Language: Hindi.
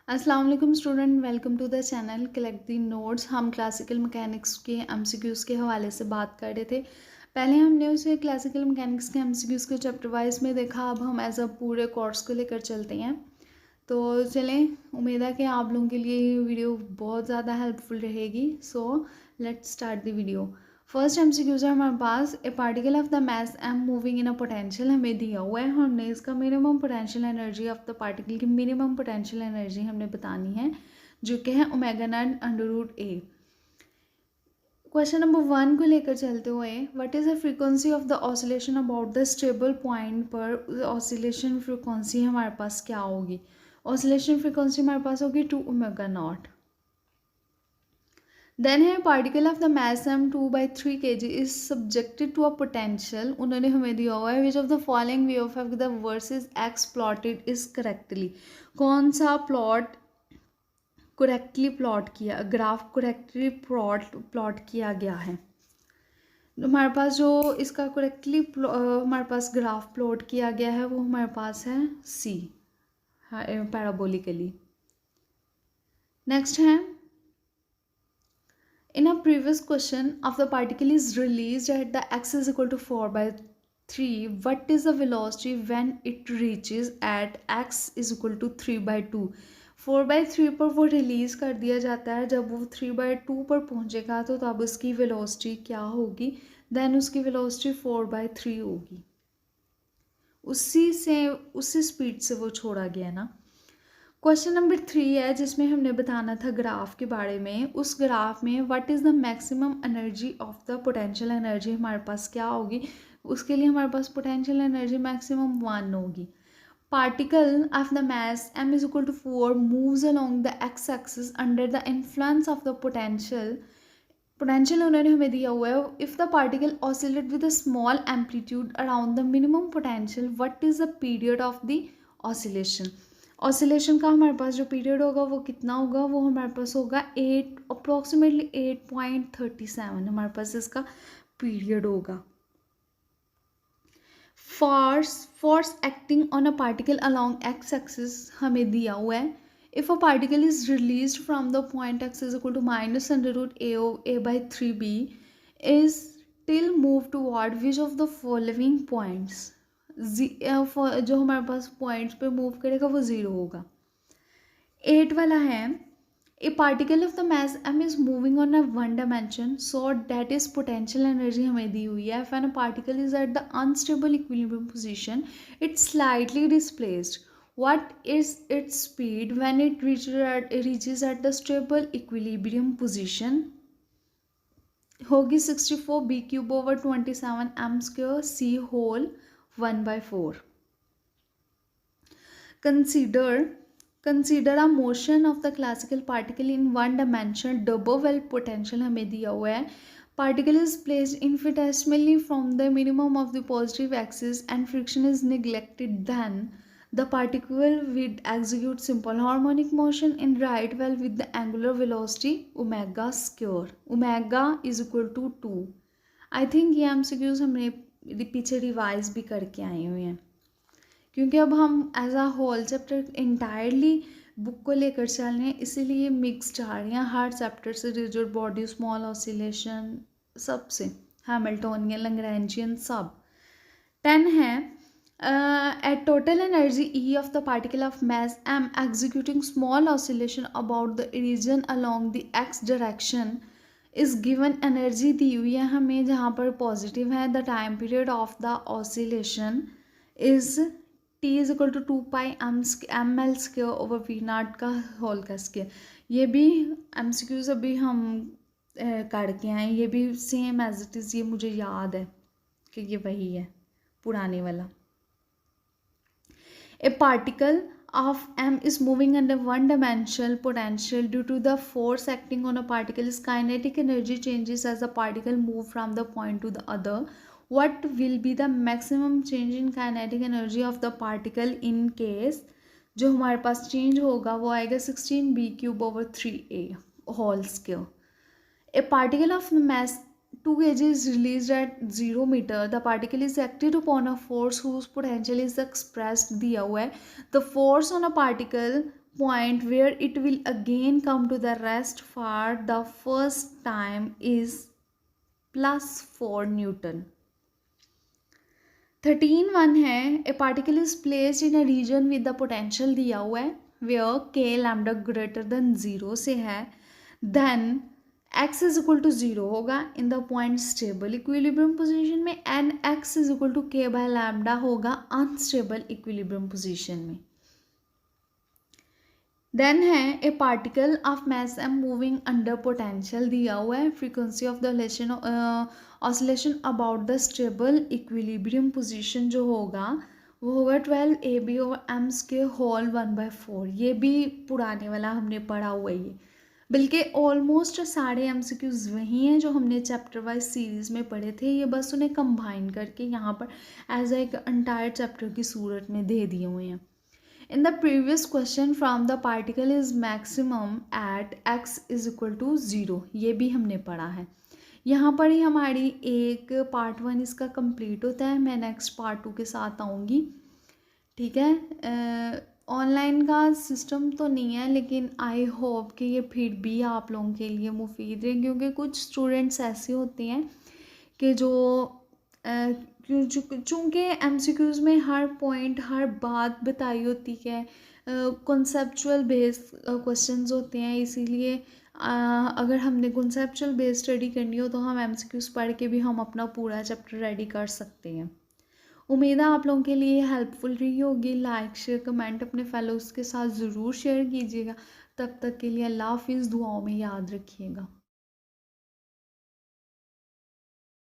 अस्सलाम वालेकुम student, welcome to the channel collect the notes. हम क्लासिकल मैकेनिक्स के एमसीक्यूज़ के हवाले से बात कर रहे थे। पहले हमने उसे क्लासिकल मैकेनिक्स के एमसीक्यूज़ को चैप्टर वाइज में देखा। अब हम एज अ पूरे कोर्स को लेकर चलते हैं। तो चलें, उम्मीद है कि आप लोगों के लिए ये वीडियो बहुत ज़्यादा हेल्पफुल रहेगी। So let's start the video. First MCQs है हमारे पास, a particle of the mass M moving in a potential हमें दिया हुआ है। हमने इसका minimum potential energy of the particle की मिनिमम पोटेंशियल एनर्जी हमने बतानी है, जो कि है omega not under root A. Question number 1 को लेकर चलते हुए, what is the frequency of the oscillation about the stable point पर ऑसिलेशन फ्रीक्वेंसी हमारे पास क्या होगी? ऑसिलेशन फ्रीक्वेंसी हमारे पास होगी 2 ओमेगा नॉट। देन है particle of the mass M 2/3 kg is subjected to a potential. उन्होंने हमें दिया हुआ है which of the following V of the versus X plotted is correctly. कौन सा प्लॉट करेक्टली प्लॉट किया, ग्राफ करेक्टली प्लॉट किया गया है? हमारे पास जो इसका करेक्टली हमारे पास ग्राफ प्लॉट किया गया है वो हमारे पास है सी, पैराबोलिकली। नेक्स्ट है, in a previous question of the particle is released at the x is equal to 4/3, what is the velocity when it reaches at x is equal to 3/2? 4/3 पर वो रिलीज़ कर दिया जाता है। जब वो 3/2 पर पहुंचेगा तो तब उसकी वेलोसिटी क्या होगी? देन उसकी वेलोसिटी 4/3 होगी। उसी स्पीड से वो छोड़ा गया ना। क्वेश्चन नंबर 3 है जिसमें हमने बताना था ग्राफ के बारे में। उस ग्राफ में what is the maximum energy of the potential energy हमारे पास क्या होगी? उसके लिए हमारे पास पोटेंशियल एनर्जी मैक्सिमम 1 होगी। Particle of the mass m is equal to 4 moves along the X axis under the influence of the potential. Potential उन्होंने हमें दिया हुआ है, if the particle oscillate with a small amplitude around the minimum potential what is the period of the oscillation? Oscillation का हमारे पास जो पीरियड होगा वो कितना होगा? वो हमारे पास होगा 8 अप्रॉक्सीमेटली 8.37 हमारे पास इसका पीरियड होगा। Force acting on a particle along X axis हमें दिया हुआ है। If a particle is released from the point X is equal to minus under root a/3b is till move toward which of the following points? जो हमारे पास पॉइंट्स पे मूव करेगा वो 0 होगा। 8 वाला है, a particle of the mass m is moving on a one dimension so that is potential energy हमें दी हुई है। When a particle is at the unstable equilibrium position it slightly displaced, what is its speed when it reaches at the stable equilibrium position? होगी 64 b³/27 m², c whole 1/4। Consider a motion of the classical particle in one dimension double well potential हमें दिया हुआ है। Particle is placed infinitesimally from the minimum of the positive axis and friction is neglected, then the particle will execute simple harmonic motion in right well with the angular velocity omega square. Omega is equal to 2। I think ये MCQs हमने पीछे रिवाइज भी करके आए हुए हैं, क्योंकि अब हम as a whole chapter entirely book को लेकर चल रहे हैं, इसीलिए मिक्स जा रही हैं हर चैप्टर से, रिजिड बॉडी, स्मॉल ऑसिलेशन, सब से, हैमिल्टोनियन, लैग्रैंजियन, सब। 10 है, at total energy E of the particle of mass M executing small oscillation about the region along the X direction is given. Energy दी हुई है हमें जहाँ पर पॉजिटिव है। The time period of the oscillation is t is equal to 2πm/l² over v0 का होल का स्क्वायर। ये भी MCQs अभी हम करके आए, ये भी सेम एज इट इज़, ये मुझे याद है कि ये वही है पुराने वाला। A particle of m is moving under one dimensional potential due to the force acting on a particle. Its kinetic energy changes as the particle move from the point to the other. What will be the maximum change in kinetic energy of the particle in case? जो हमारे पास चेंज होगा वो आएगा 16 b³/3a whole square. A particle of mass 2 kg is released at 0 meter. The particle is acted upon a force whose potential is expressed दिया हुआ है. The force on a particle point where it will again come to the rest for the first time is plus 4 Newton. 13(1) है a particle is placed in a region with the potential दिया हुआ है where k lambda greater than 0 से है, then x is equal to 0 होगा in the point stable equilibrium position में and x is equal to k by lambda होगा अनस्टेबल इक्विलिब्रियम पोजीशन में. देन है a particle of mass m moving under potential दिया हुआ है. Frequency of the oscillation about the stable equilibrium position जो होगा वो होगा 12 AB और m के होल 1/4. ये भी पुराने वाला हमने पढ़ा हुआ है. ये बल्कि ऑलमोस्ट सारे MCQs वही हैं जो हमने चैप्टर वाइज सीरीज़ में पढ़े थे. ये बस उन्हें कंबाइन करके यहाँ पर एज एक एंटायर चैप्टर की सूरत में दे दिए हुए हैं. In the previous question from the particle is maximum at x is equal to 0. ये भी हमने पढ़ा है. यहाँ पर ही हमारी एक पार्ट 1 इसका कंप्लीट होता है. मैं नेक्स्ट पार्ट 2 के साथ आऊँगी. ठीक है. ऑनलाइन का सिस्टम तो नहीं है लेकिन आई होप कि ये फिर भी आप लोगों के लिए मुफीद है, क्योंकि कुछ स्टूडेंट्स ऐसे होते हैं कि जो चूँकि MCQs में हर पॉइंट हर बात बताई होती है, कॉन्सेप्चुअल बेस्ड क्वेश्चंस होते हैं, इसीलिए अगर हमने कॉन्सेप्चुअल बेस्ड स्टडी करनी हो तो हम MCQs पढ़ के भी हम अपना पूरा चैप्टर रेडी कर सकते हैं. उम्मीद है आप लोगों के लिए हेल्पफुल रही होगी. लाइक शेयर कमेंट अपने फेलोज़ के साथ ज़रूर शेयर कीजिएगा. तब तक के लिए अल्लाह हाफिज़. दुआओं में याद रखिएगा.